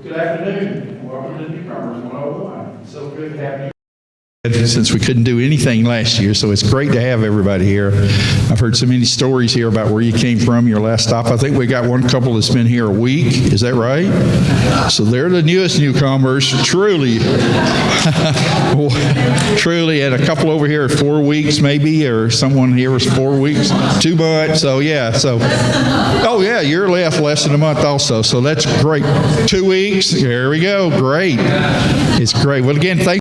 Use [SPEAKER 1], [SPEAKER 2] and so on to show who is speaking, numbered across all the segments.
[SPEAKER 1] Good afternoon. Welcome to Newcomers 101. So good to have you.
[SPEAKER 2] Since we couldn't do anything last year, so it's great to have everybody here. I've heard so many stories here about where you came from, your last stop. I think we got one couple that's been here a week. Is that right? So they're the newest newcomers, truly. Truly, and a couple over here 4 weeks maybe, or someone here was 4 weeks, 2 months. So yeah, oh yeah, you're left less than a month also. So that's great. 2 weeks. There we go. Great. It's great. Well, again, thank you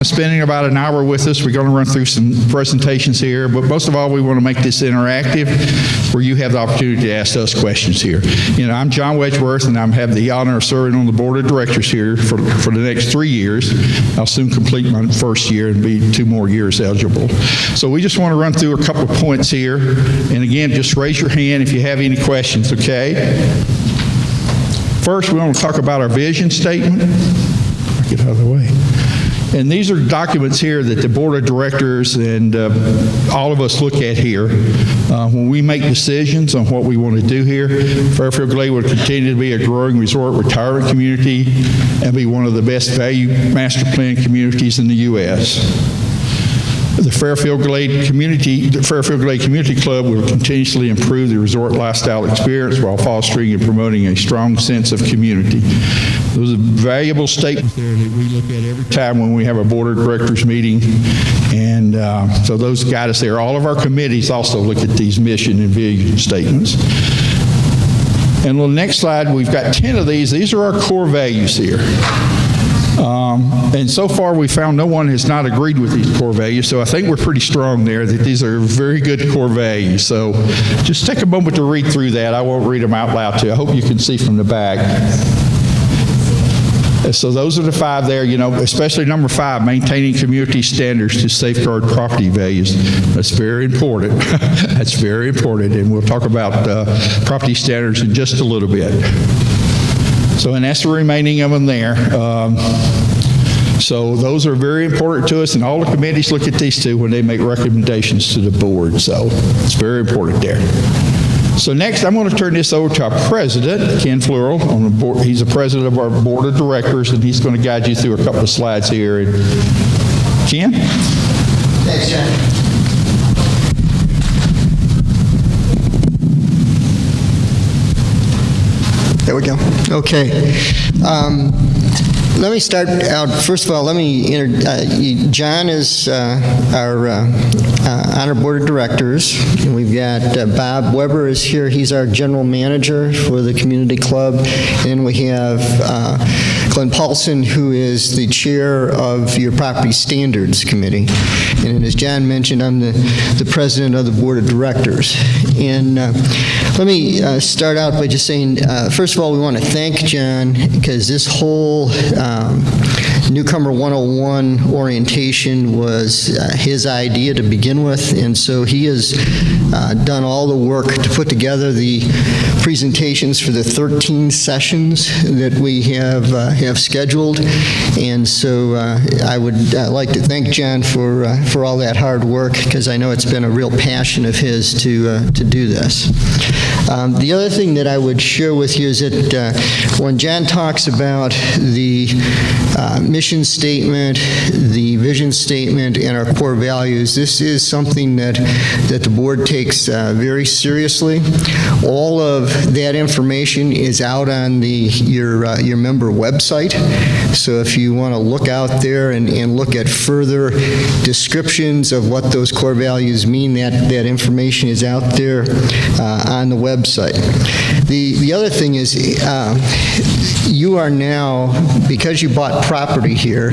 [SPEAKER 2] for spending about an hour with us. We're going to run through some presentations here, but most of all, we want to make this interactive where you have the opportunity to ask us questions here. You know, I'm John Wedgeworth, and I have the honor of serving on the board of directors here for the next 3 years. I'll soon complete my first year and be 2 more years eligible. So we just want to run through a couple of points here. And again, just raise your hand if you have any questions, okay? First, we want to talk about our vision statement. I'll get out of the way. And these are documents here that the board of directors and all of us look at here when we make decisions on what we want to do here. Fairfield Glade will continue to be a growing resort retirement community and be one of the best value master plan communities in the U.S. The Fairfield Glade Community Club will continuously improve the resort lifestyle experience while fostering and promoting a strong sense of community. Those are valuable statements there that we look at every time when we have a board of directors meeting, and so those guide us there. All of our committees also look at these mission and vision statements. And on the next slide, we've got 10 of these. These are our core values here. And so far, we found no one has not agreed with these core values, so I think we're pretty strong there that these are very good core values. So just take a moment to read through that. I won't read them out loud to you. I hope you can see from the back. So those are the 5 there, you know, especially number 5, maintaining community standards to safeguard property values. That's very important. That's very important, and we'll talk about property standards in just a little bit. So, and that's the remaining of them there. So those are very important to us, and all the committees look at these too when they make recommendations to the board. So it's very important there. So next, I'm going to turn this over to our president, Ken Fleury, on the board. He's the president of our board of directors, and he's going to guide you through a couple of slides here. And Ken?
[SPEAKER 3] Thanks, John. There we go. Okay. Let me start out, first of all, let me John is our on our board of directors, and we've got Bob Weber is here. He's our general manager for the community club, and we have Glenn Paulson, who is the chair of your property standards committee. And as John mentioned, I'm the president of the board of directors. And let me start out by just saying, first of all, we want to thank John, because this whole Newcomer 101 orientation was his idea to begin with, and so he has done all the work to put together the presentations for the 13 sessions that we have scheduled. And so I would like to thank John for all that hard work, because I know it's been a real passion of his to do this. The other thing that I would share with you is that when John talks about the mission statement, the vision statement, and our core values, this is something that the board takes very seriously. All of that information is out on your member website. So if you want to look out there and look at further descriptions of what those core values mean, that information is out there on the website. The other thing is, you are now, because you bought property here,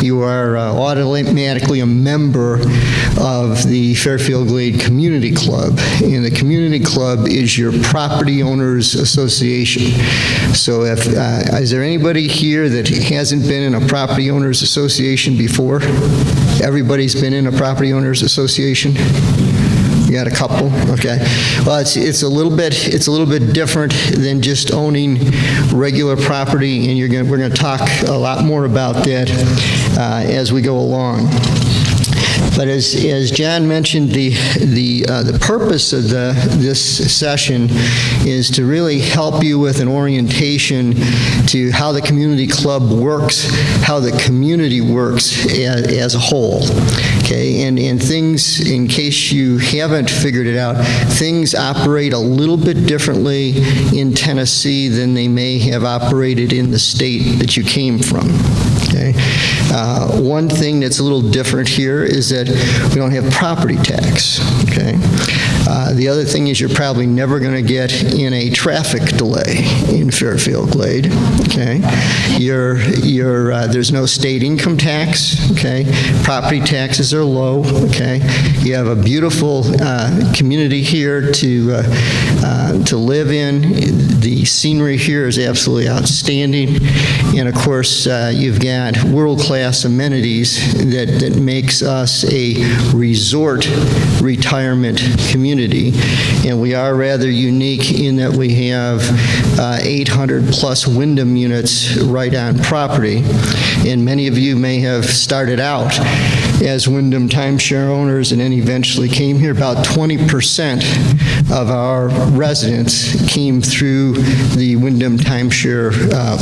[SPEAKER 3] you are automatically a member of the Fairfield Glade Community Club, and the Community Club is your property owners association. So is there anybody here that hasn't been in a property owners association before? Everybody's been in a property owners association? You got a couple? Okay. Well, it's a little bit different than just owning regular property, and we're going to talk a lot more about that as we go along. But as John mentioned, the purpose of this session is to really help you with an orientation to how the community club works, how the community works as a whole. Okay, and things, in case you haven't figured it out, things operate a little bit differently in Tennessee than they may have operated in the state that you came from. Okay. One thing that's a little different here is that we don't have property tax. Okay. The other thing is you're probably never going to get in a traffic delay in Fairfield Glade. Okay. There's no state income tax. Okay. Property taxes are low. Okay. You have a beautiful community here to live in. The scenery here is absolutely outstanding, and of course you've got world-class amenities that makes us a resort retirement community, and we are rather unique in that we have 800 plus Wyndham units right on property, and many of you may have started out as Wyndham timeshare owners and then eventually came here. About 20% of our residents came through the Wyndham timeshare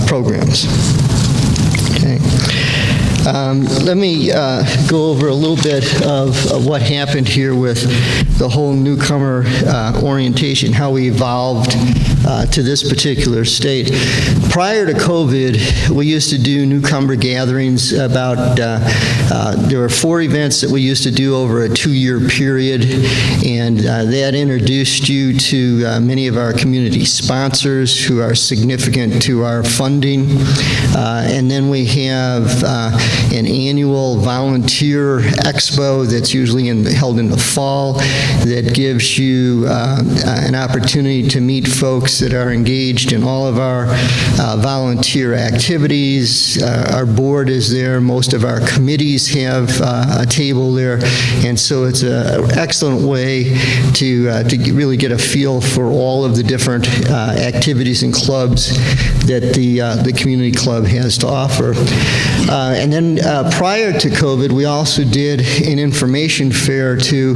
[SPEAKER 3] programs. Okay. Let me go over a little bit of what happened here with the whole newcomer orientation, how we evolved to this particular state. Prior to COVID, we used to do newcomer gatherings about, there were 4 events that we used to do over a 2-year period, and that introduced you to many of our community sponsors who are significant to our funding. And then we have an annual volunteer expo that's usually held in the fall that gives you an opportunity to meet folks that are engaged in all of our volunteer activities. Our board is there. Most of our committees have a table there, and so it's an excellent way to really get a feel for all of the different activities and clubs that the community club has to offer. And then prior to COVID, we also did an information fair too,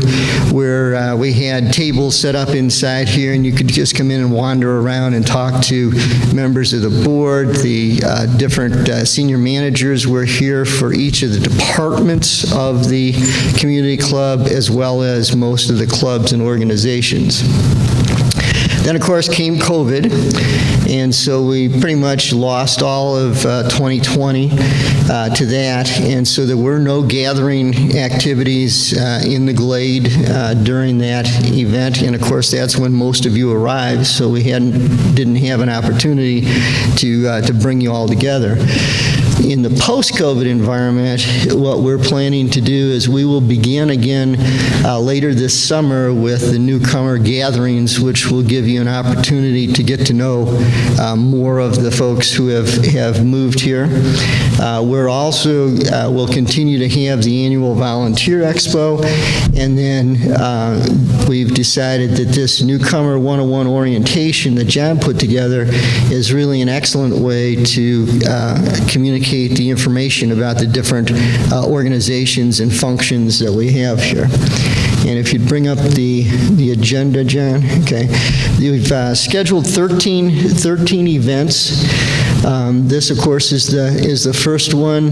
[SPEAKER 3] where we had tables set up inside here, and you could just come in and wander around and talk to members of the board. The different senior managers were here for each of the departments of the community club, as well as most of the clubs and organizations. Then, of course, came COVID, and so we pretty much lost all of 2020 to that, and so there were no gathering activities in the Glade during that event, and of course that's when most of you arrived, so we didn't have an opportunity to bring you all together. In the post-COVID environment, what we're planning to do is we will begin again later this summer with the newcomer gatherings, which will give you an opportunity to get to know more of the folks who have moved here. We're also will continue to have the annual volunteer expo, and then we've decided that this newcomer 101 orientation that John put together is really an excellent way to communicate the information about the different organizations and functions that we have here. And if you'd bring up the agenda, John. Okay. We've scheduled 13 events. This, of course, is the first one.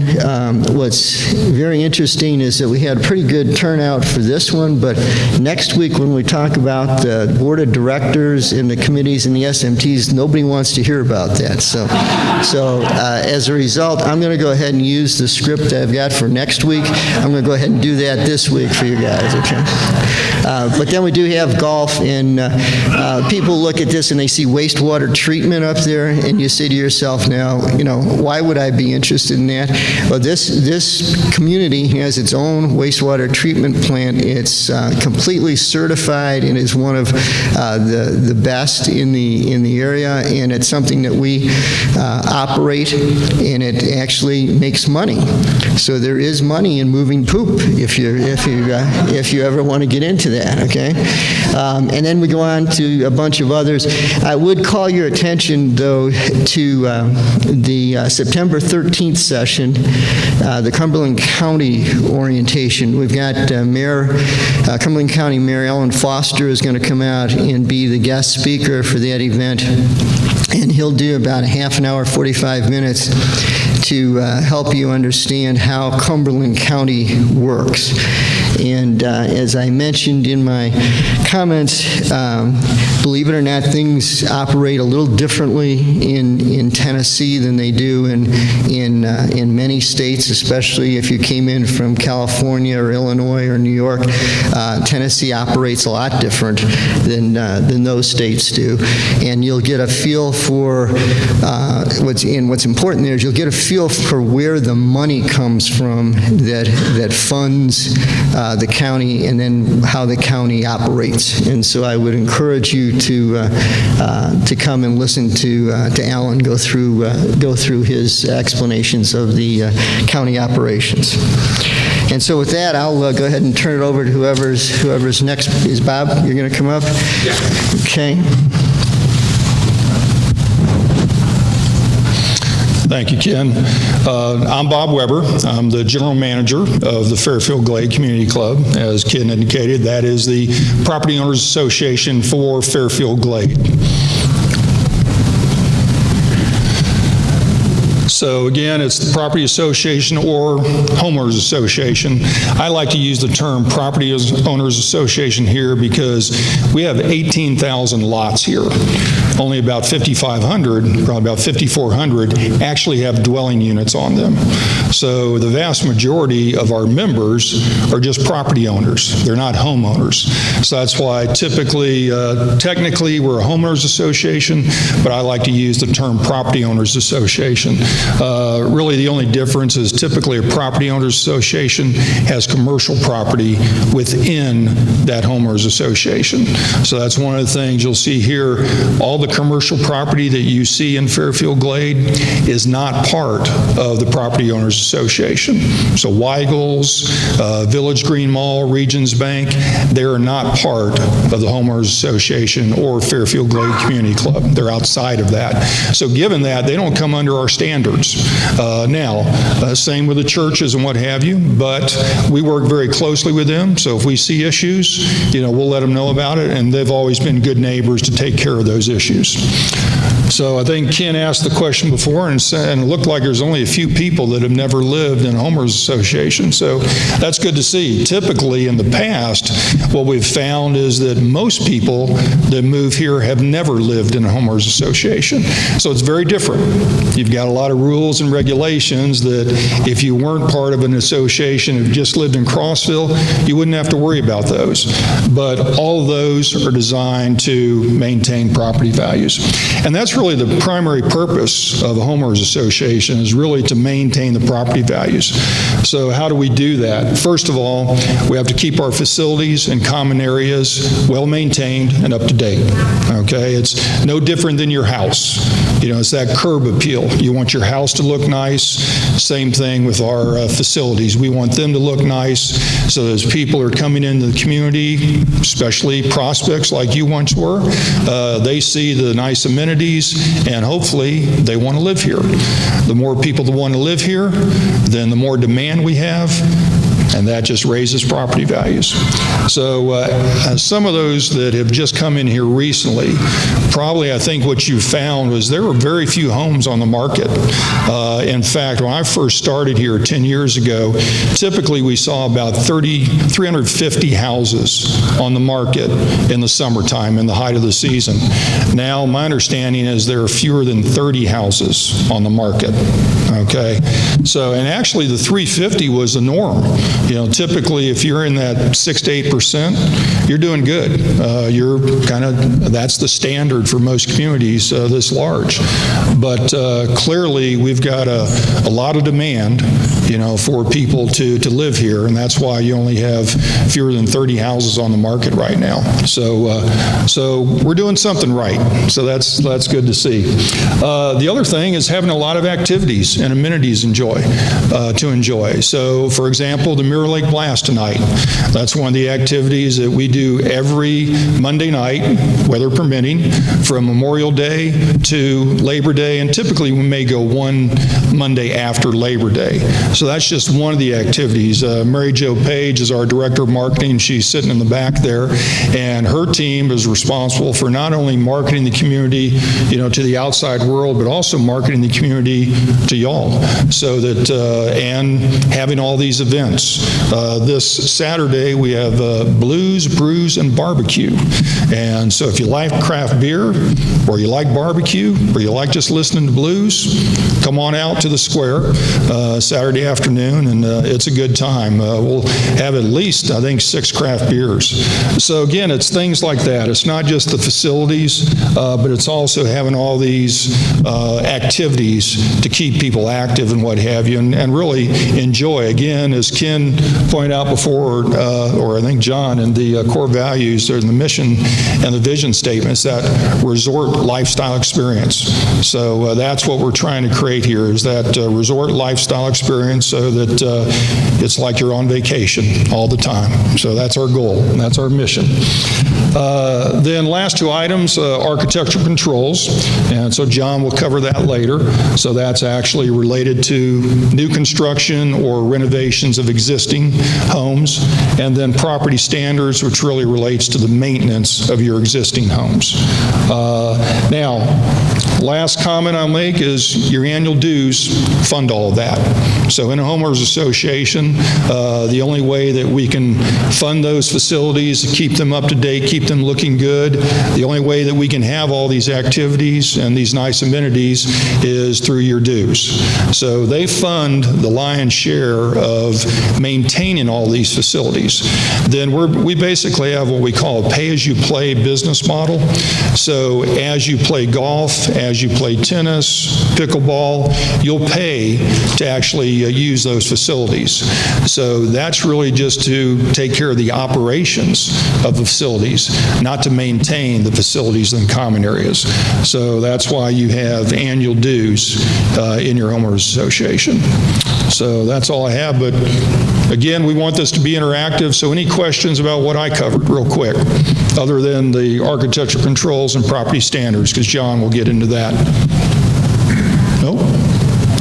[SPEAKER 3] What's very interesting is that we had a pretty good turnout for this one, but next week when we talk about the board of directors and the committees and the SMTs, nobody wants to hear about that. So as a result, I'm going to go ahead and use the script I've got for next week. I'm going to go ahead and do that this week for you guys, okay? But then we do have golf, and people look at this and they see wastewater treatment up there, and you say to yourself now, why would I be interested in that? Well, this community has its own wastewater treatment plant. It's completely certified and is one of the best in the area, and it's something that we operate, and it actually makes money. So there is money in moving poop if you ever want want to get into that, okay? And then we go on to a bunch of others. I would call your attention, though, to the September 13th session, the Cumberland County orientation. We've got Cumberland County Mayor Ellen Foster is going to come out and be the guest speaker for that event. And he'll do about a half an hour, 45 minutes to help you understand how Cumberland County works. And as I mentioned in my comments, believe it or not, things operate a little differently in Tennessee than they do in many states, especially if you came in from California or Illinois or New York. Tennessee operates a lot different than those states do. And you'll get a feel for what's important there is you'll get a feel for where the money comes from that funds the county, and then how the county operates. And so I would encourage you to come and listen to Alan go through his explanations of the county operations. And so with that, I'll go ahead and turn it over to whoever's next. Is Bob, you're going to come up?
[SPEAKER 4] Yeah.
[SPEAKER 3] Okay.
[SPEAKER 4] Thank you, Ken. I'm Bob Weber. I'm the general manager of the Fairfield Glade Community Club. As Ken indicated, that is the Property Owners Association for Fairfield Glade. So again, it's the Property Association or Homeowners Association. I like to use the term Property Owners Association here because we have 18,000 lots here. Only about 5,500, probably about 5,400, actually have dwelling units on them. So the vast majority of our members are just property owners. They're not homeowners. So that's why typically, technically, we're a homeowners association, but I like to use the term Property Owners Association. Really, the only difference is typically a property owners association has commercial property within that homeowners association. So that's one of the things you'll see here. All the commercial property that you see in Fairfield Glade is not part of the Property Owners Association. So Weigel's, Village Green Mall, Regions Bank, they're not part of the Homeowners Association or Fairfield Glade Community Club. They're outside of that. So given that, they don't come under our standards. Same with the churches and what have you, but we work very closely with them. So if we see issues, we'll let them know about it, and they've always been good neighbors to take care of those issues. So I think Ken asked the question before, and it looked like there's only a few people that have never lived in a homeowners association. So that's good to see. Typically, in the past, what we've found is that most people that move here have never lived in a homeowners association. So it's very different. You've got a lot of rules and regulations that if you weren't part of an association and just lived in Crossville, you wouldn't have to worry about those. But all of those are designed to maintain property values. And that's really the primary purpose of a homeowners association, is really to maintain the property values. So how do we do that? First of all, we have to keep our facilities and common areas well maintained and up to date. Okay, it's no different than your house. It's that curb appeal. You want your house to look nice. Same thing with our facilities. We want them to look nice, so as people are coming into the community, especially prospects like you once were, they see the nice amenities, and hopefully they want to live here. The more people that want to live here, then the more demand we have, and that just raises property values. So some of those that have just come in here recently, probably I think what you found was there were very few homes on the market. In fact, when I first started here 10 years ago, typically we saw about 350 houses on the market in the summertime, in the height of the season. Now, my understanding is there are fewer than 30 houses on the market. Okay, so, and actually the 350 was the norm. Typically if you're in that 6 to 8%, you're doing good. You're that's the standard for most communities this large. But clearly we've got a lot of demand, for people to live here, and that's why you only have fewer than 30 houses on the market right now. So we're doing something right. So that's good to see. The other thing is having a lot of activities and amenities to enjoy. So, for example, the Mirror Lake Blast tonight. That's one of the activities that we do every Monday night, weather permitting, from Memorial Day to Labor Day, and typically we may go one Monday after Labor Day. So that's just one of the activities. Mary Jo Page is our Director of Marketing. She's sitting in the back there, and her team is responsible for not only marketing the community, to the outside world, but also marketing the community to y'all, so that, and having all these events. This Saturday, we have Blues, Brews, and Barbecue. And so if you like craft beer, or you like barbecue, or you like just listening to blues, come on out to the square Saturday afternoon, and it's a good time. We'll have at least, I think, 6 craft beers. So again, it's things like that. It's not just the facilities, but it's also having all these activities to keep people active and what have you, and really enjoy. Again, as Ken pointed out before, or I think John, in the core values or in the mission and the vision statements, that resort lifestyle experience. So that's what we're trying to create here, is that resort lifestyle experience, so that it's like you're on vacation all the time. So that's our goal, and that's our mission. Then last 2 items, architectural controls, and so John will cover that later. So that's actually related to new construction or renovations of existing homes, and then property standards, which really relates to the maintenance of your existing homes. Now, last comment I'll make is your annual dues fund all of that. So in a homeowners association, the only way that we can fund those facilities, keep them up to date, keep them looking good, the only way that we can have all these activities and these nice amenities is through your dues. So they fund the lion's share of maintaining all these facilities. Then we basically have what we call a pay-as-you-play business model. So as you play golf, as you play tennis, pickleball, you'll pay to actually use those facilities. So that's really just to take care of the operations of the facilities, not to maintain the facilities in common areas. So that's why you have annual dues in your homeowners association. So that's all I have, but again, we want this to be interactive, so any questions about what I covered real quick, other than the architectural controls and property standards, because John will get into that. No?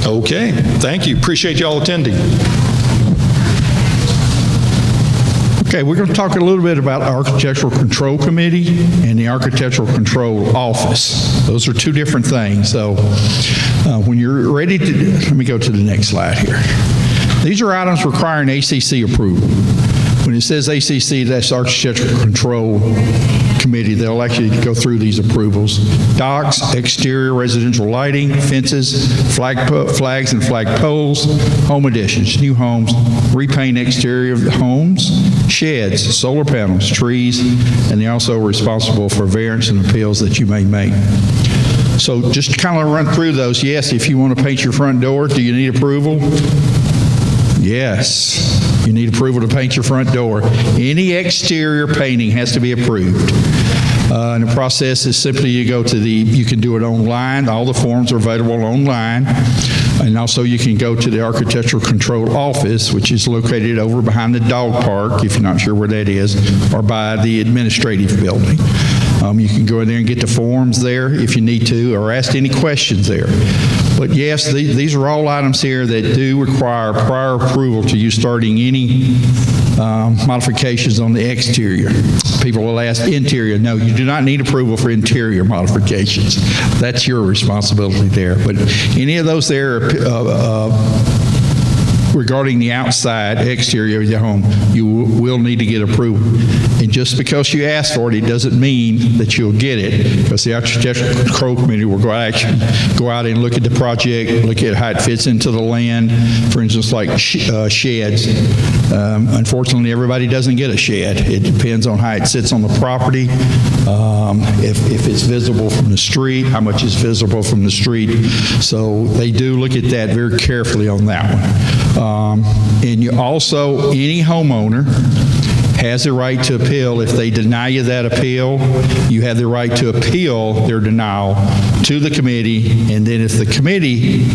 [SPEAKER 4] Okay, thank you. Appreciate y'all attending.
[SPEAKER 2] Okay, we're going to talk a little bit about the Architectural Control Committee and the Architectural Control Office. Those are 2 different things. So when you're ready to, let me go to the next slide here. These are items requiring ACC approval. When it says ACC, that's Architectural Control Committee. They'll actually go through these approvals. Docks, exterior residential lighting, fences, flags and flag poles, home additions, new homes, repaint exterior of the homes, sheds, solar panels, trees, and they're also responsible for variance and appeals that you may make. So just to kind of run through those, yes, if you want to paint your front door, do you need approval? Yes. You need approval to paint your front door. Any exterior painting has to be approved. And the process is simply you can do it online. All the forms are available online. And also you can go to the Architectural Control Office, which is located over behind the dog park, if you're not sure where that is, or by the administrative building. You can go in there and get the forms there if you need to, or ask any questions there. But yes, these are all items here that do require prior approval to you starting any modifications on the exterior. People will ask interior. No, you do not need approval for interior modifications. That's your responsibility there. But any of those there regarding the outside exterior of your home, you will need to get approval. And just because you ask for it, it doesn't mean that you'll get it, because the Architectural Control Committee will go out and look at the project, look at how it fits into the land. For instance, like sheds. Unfortunately, everybody doesn't get a shed. It depends on how it sits on the property, if it's visible from the street, how much is visible from the street. So they do look at that very carefully on that one. And you also, any homeowner has the right to appeal. If they deny you that appeal, you have the right to appeal their denial to the committee, and then if the committee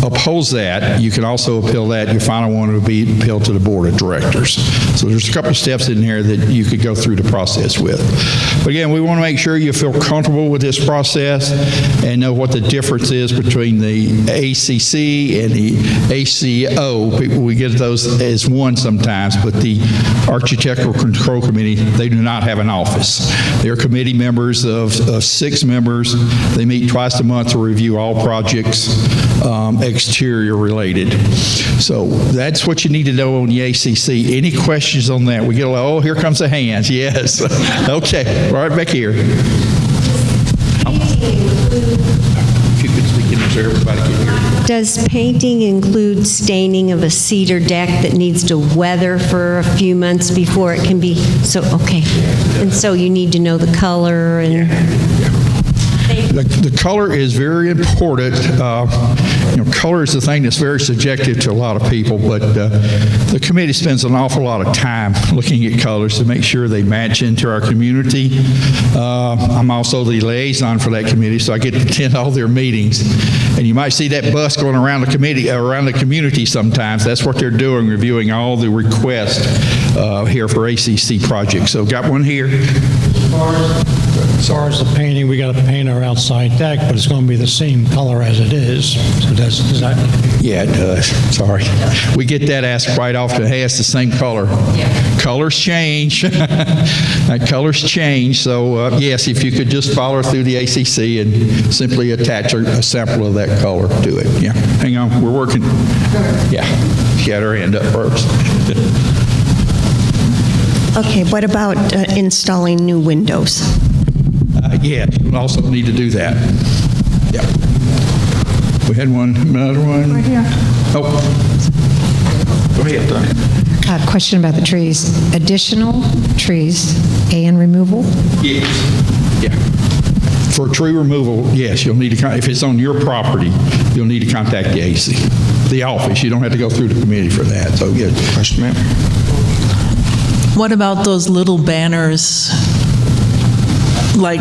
[SPEAKER 2] upholds that, you can also appeal that. Your final one will be appealed to the board of directors. So there's a couple of steps in here that you could go through the process with. But again, we want to make sure you feel comfortable with this process and know what the difference is between the ACC and the ACO. We get those as one sometimes, but the Architectural Control Committee, they do not have an office. They're committee members of 6 members. They meet twice a month to review all projects, exterior related. So that's what you need to know on the ACC. Any questions on that? We get a lot, oh, here comes the hands. Yes. Okay, right back here. If you could speak in so everybody can hear.
[SPEAKER 5] Does painting include staining of a cedar deck that needs to weather for a few months before it can be, so, okay. And so you need to know the color and...
[SPEAKER 2] The color is very important. Color is the thing that's very subjective to a lot of people, but the committee spends an awful lot of time looking at colors to make sure they match into our community. I'm also the liaison for that committee, so I get to attend all their meetings. And you might see that bus going around the committee, around the community sometimes. That's what they're doing, reviewing all the requests here for ACC projects. So got one here.
[SPEAKER 6] As far as the painting, we got to paint our outside deck, but it's going to be the same color as it is. So does that?
[SPEAKER 2] Yeah, it does. Sorry. We get that asked quite often. Hey, it's the same color. Yeah. Colors change. Colors change. So, yes, if you could just follow through the ACC and simply attach a sample of that color to it. Yeah. Hang on. We're working. Yeah. She had her hand up first.
[SPEAKER 7] Okay, what about installing new windows?
[SPEAKER 2] Yeah, you also need to do that. Yeah. We had another one.
[SPEAKER 8] Right here.
[SPEAKER 2] Oh. Go ahead, Donnie.
[SPEAKER 8] Question about the trees. Additional trees and removal?
[SPEAKER 2] Yes. Yeah. For tree removal, yes, you'll need to, if it's on your property, you'll need to contact the AC, the office. You don't have to go through the committee for that. So, yeah. Question, ma'am.
[SPEAKER 9] What about those little banners, like,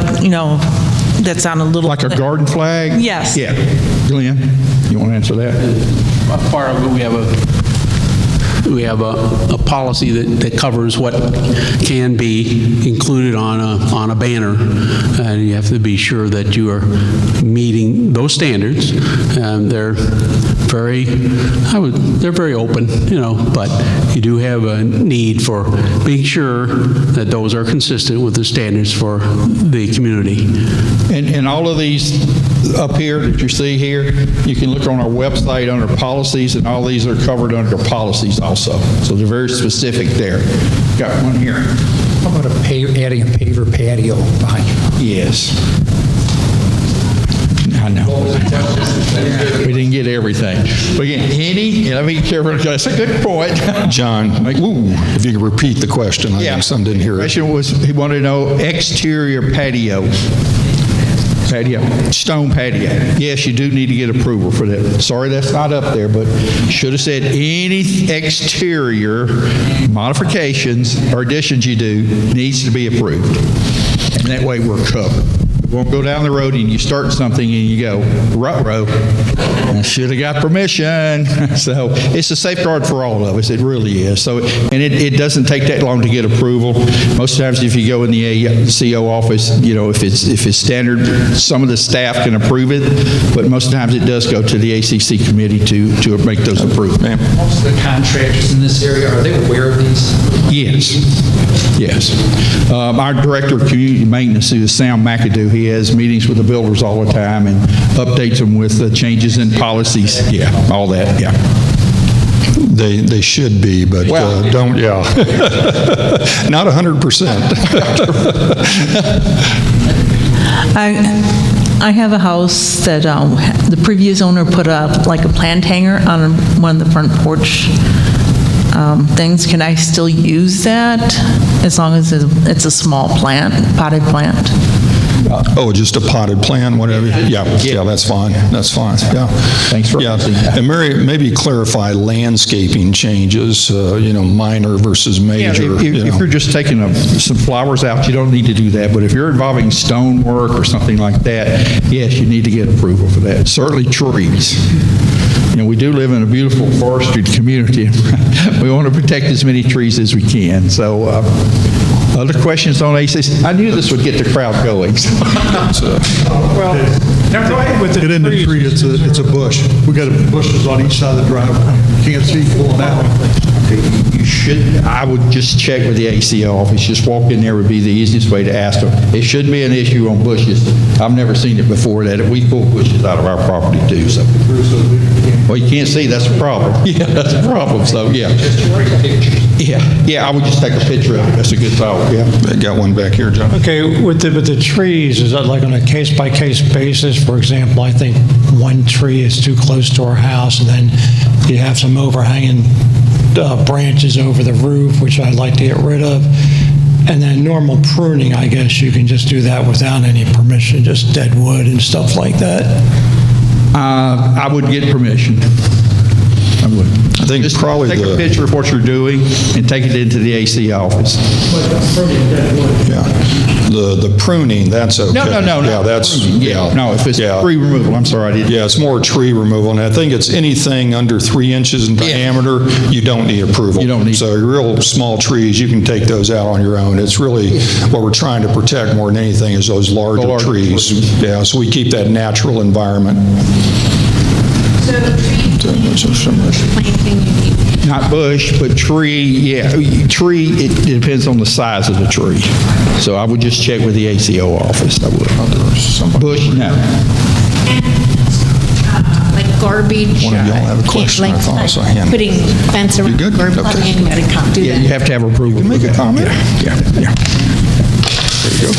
[SPEAKER 9] that's on a little...
[SPEAKER 2] Like a garden flag?
[SPEAKER 9] Yes.
[SPEAKER 2] Yeah. Glenn, you want to answer that?
[SPEAKER 10] Part of it, we have a policy that covers what can be included on a banner, and you have to be sure that you are meeting those standards. They're very open, but you do have a need for being sure that those are consistent with the standards for the community.
[SPEAKER 2] And all of these up here that you see here, you can look on our website under policies, and all these are covered under policies also. So they're very specific there. Got one here.
[SPEAKER 6] How about adding a paver patio behind you?
[SPEAKER 2] Yes. I know. We didn't get everything. But again, let me be careful. That's a good point.
[SPEAKER 4] John, if you could repeat the question. I think some didn't hear it.
[SPEAKER 2] The question was, he wanted to know exterior patios. Patio, stone patio. Yes, you do need to get approval for that. Sorry that's not up there, but should have said any exterior modifications or additions you do needs to be approved. And that way we're covered. We won't go down the road and you start something and you go, ruh-roh, I should have got permission. So it's a safeguard for all of us. It really is. So, and it doesn't take that long to get approval. Most times if you go in the ACO office, if it's standard, some of the staff can approve it, but most times it does go to the ACC committee to make those approved. Ma'am?
[SPEAKER 1] Most of the contractors in this area, are they aware of these?
[SPEAKER 2] Yes. Yes. Our director of community maintenance is Sam McAdoo. He has meetings with the builders all the time and updates them with the changes in policies. Yeah, all that, yeah.
[SPEAKER 4] They should be, but don't, yeah. Not 100%.
[SPEAKER 9] I have a house that the previous owner put up like a plant hanger on one of the front porch things. Can I still use that as long as it's a small plant, potted plant?
[SPEAKER 4] Oh, just a potted plant, whatever? Yeah, that's fine, that's fine, yeah.
[SPEAKER 2] Thanks for
[SPEAKER 4] Yeah,
[SPEAKER 2] asking that.
[SPEAKER 4] and Mary, maybe clarify landscaping changes, minor versus
[SPEAKER 2] Yeah,
[SPEAKER 4] major.
[SPEAKER 2] if you're just taking some flowers out, you don't need to do that. But if you're involving stonework or something like that, yes, you need to get approval for that. Certainly trees. We do live in a beautiful forested community. We want to protect as many trees as we can. So, other questions on ACC? I knew this would get the crowd going.
[SPEAKER 1] Well, now go ahead with
[SPEAKER 11] Get in the tree, it's a bush. We got bushes on each side of the driveway. You can't see pulling out.
[SPEAKER 2] You should, I would just check with the ACO office. Just walk in there would be the easiest way to ask them. It shouldn't be an issue on bushes. I've never seen it before that. We pull bushes out of our property too, so. Well, you can't see, that's a problem. Yeah, that's a problem, so, yeah. Yeah, I would just take a picture of it. That's a good thought, yeah.
[SPEAKER 4] Got one back here, John.
[SPEAKER 6] Okay, with the trees, is that like on a case-by-case basis? For example, I think one tree is too close to our house, and then you have some overhanging branches over the roof, which I'd like to get rid of. And then normal pruning, I guess you can just do that without any permission, just dead wood and stuff like that.
[SPEAKER 2] I would get permission. I would.
[SPEAKER 4] I think
[SPEAKER 2] Just
[SPEAKER 4] probably
[SPEAKER 2] take a picture of what you're doing and take it into the AC office.
[SPEAKER 4] Yeah, the pruning, that's okay.
[SPEAKER 2] No.
[SPEAKER 4] Yeah, that's, yeah.
[SPEAKER 2] No, if it's
[SPEAKER 4] Yeah.
[SPEAKER 2] tree removal, I'm sorry, I didn't.
[SPEAKER 4] Yeah, it's more tree removal, and I think it's anything under 3 inches in diameter, you don't need approval.
[SPEAKER 2] You don't need-
[SPEAKER 4] So real small trees, you can take those out on your own. It's really, what we're trying to protect more than anything is those larger
[SPEAKER 2] larger
[SPEAKER 4] trees.
[SPEAKER 2] trees.
[SPEAKER 4] Yeah, so we keep that natural environment.
[SPEAKER 9] Planting, you need.
[SPEAKER 2] Not bush, but tree, yeah. Tree, it depends on the size of the tree. So I would just check with the ACO office, I would. Bush, no.
[SPEAKER 9] Like garbage.
[SPEAKER 4] One of y'all have a question, I thought I saw a hand.
[SPEAKER 9] Putting fence around
[SPEAKER 4] good?
[SPEAKER 9] garbage,
[SPEAKER 4] Okay.
[SPEAKER 9] you gotta do
[SPEAKER 2] Yeah, you
[SPEAKER 9] that.
[SPEAKER 2] have to have approval.
[SPEAKER 4] Make a comment.
[SPEAKER 2] Yeah. There you go.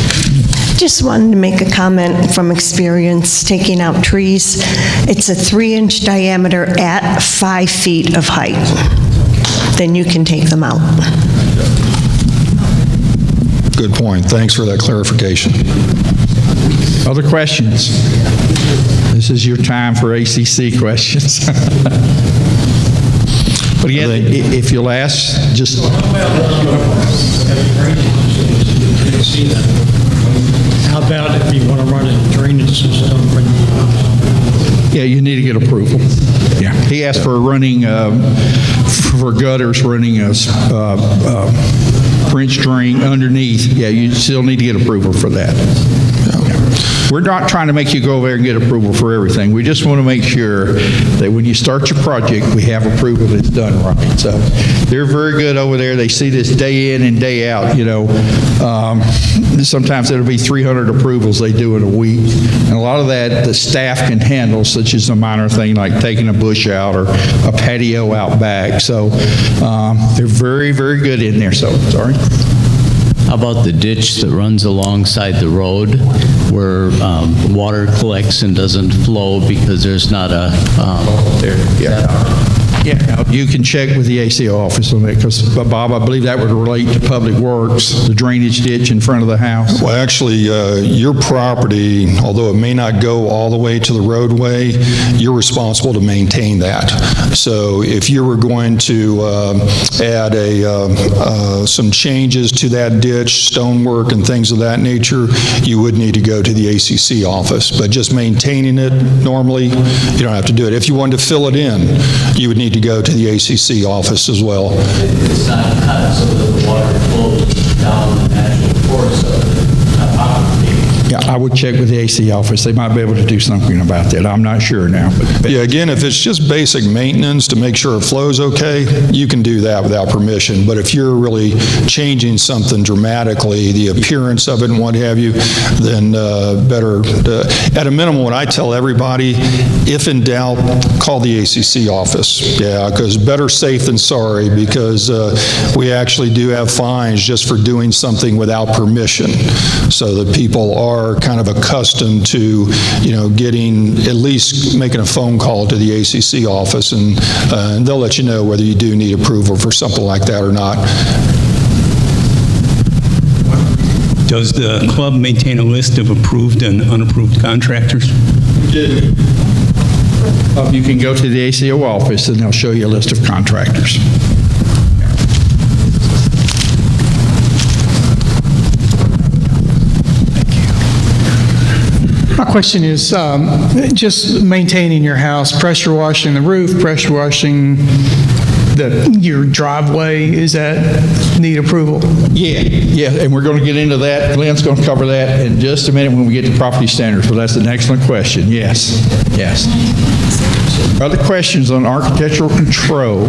[SPEAKER 7] Just wanted to make a comment from experience taking out trees. It's a 3-inch diameter at 5 feet of height. Then you can take them out.
[SPEAKER 4] Good point. Thanks for that clarification.
[SPEAKER 2] Other questions? This is your time for ACC questions. But again, if you'll ask, just...
[SPEAKER 6] How about if you want to run a drainage system?
[SPEAKER 2] Yeah, you need to get approval. Yeah. He asked for running, for gutters, running a French drain underneath. Yeah, you still need to get approval for that. We're not trying to make you go over there and get approval for everything. We just want to make sure that when you start your project, we have approval that's done right. So they're very good over there. They see this day in and day out, Sometimes it'll be 300 approvals they do in a week. And a lot of that the staff can handle, such as a minor thing like taking a bush out or a patio out back. So they're very, very good in there. So, sorry.
[SPEAKER 12] How about the ditch that runs alongside the road where water collects and doesn't flow because there's not a...
[SPEAKER 2] Yeah, you can check with the ACO office on that, because, Bob, I believe that would relate to Public Works, the drainage ditch in front of the house.
[SPEAKER 4] Well, actually, your property, although it may not go all the way to the roadway, you're responsible to maintain that. So if you were going to add some changes to that ditch, stonework and things of that nature, you would need to go to the ACC office. But just maintaining it normally, you don't have to do it. If you wanted to fill it in, you would need to go to the ACC office as well.
[SPEAKER 12] It's not cut so that the water flows down the natural course of the topography.
[SPEAKER 2] Yeah, I would check with the AC office. They might be able to do something about that. I'm not sure now. But
[SPEAKER 4] Yeah, again, if it's just basic maintenance to make sure it flows okay, you can do that without permission. But if you're really changing something dramatically, the appearance of it and what have you, then better, at a minimum, what I tell everybody, if in doubt, call the ACC office. Yeah, because better safe than sorry, because we actually do have fines just for doing something without permission. So that people are kind of accustomed to, getting, at least making a phone call to the ACC office, and they'll let you know whether you do need approval for something like that or not.
[SPEAKER 13] Does the club maintain a list of approved and unapproved contractors?
[SPEAKER 2] You can go to the ACO office and they'll show you a list of contractors.
[SPEAKER 14] My question is, just maintaining your house, pressure washing the roof, pressure washing your driveway, is that need approval?
[SPEAKER 2] Yeah, and we're going to get into that. Glenn's going to cover that in just a minute when we get to property standards, but that's an excellent question. Yes. Other questions on architectural control?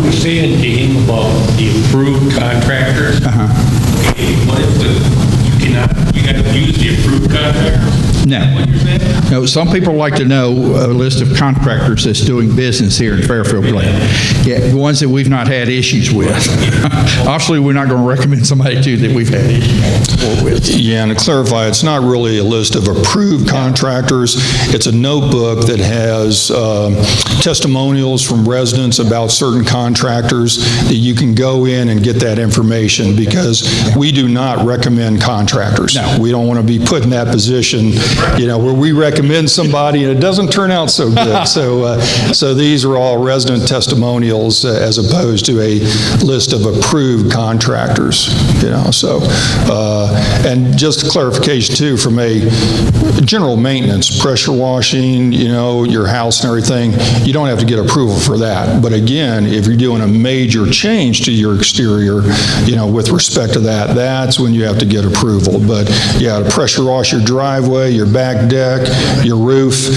[SPEAKER 15] We say in game about the approved contractors. What if you got to use the approved contractors?
[SPEAKER 2] No, some people like to know a list of contractors that's doing business here in Fairfield Glade. Yeah, the ones that we've not had issues with. Obviously, we're not going to recommend somebody to that we've had issues with.
[SPEAKER 4] Yeah, and to clarify, it's not really a list of approved contractors. It's a notebook that has testimonials from residents about certain contractors that you can go in and get that information, because we do not recommend contractors.
[SPEAKER 2] No.
[SPEAKER 4] We don't want to be put in that position, where we recommend somebody and it doesn't turn out so good. So these are all resident testimonials as opposed to a list of approved contractors. And just clarification too, from a general maintenance, pressure washing, your house and everything, you don't have to get approval for that. But again, if you're doing a major change to your exterior, with respect to that, that's when you have to get approval. But yeah, to pressure wash your driveway, your back deck, your roof.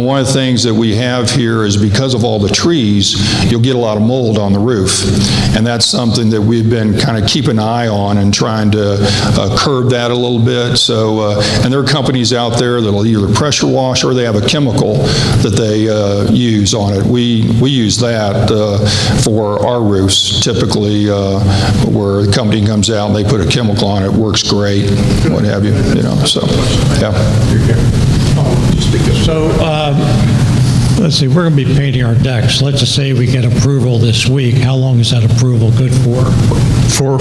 [SPEAKER 4] One of the things that we have here is because of all the trees, you'll get a lot of mold on the roof. And that's something that we've been kind of keeping an eye on and trying to curb that a little bit. So, and there are companies out there that'll either pressure wash or they have a chemical that they use on it. We use that for our roofs typically, where the company comes out and they put a chemical on it, works great, what have you, so, yeah.
[SPEAKER 6] So, let's see, we're going to be painting our decks. Let's just say we get approval this week. How long is that approval good for?
[SPEAKER 2] For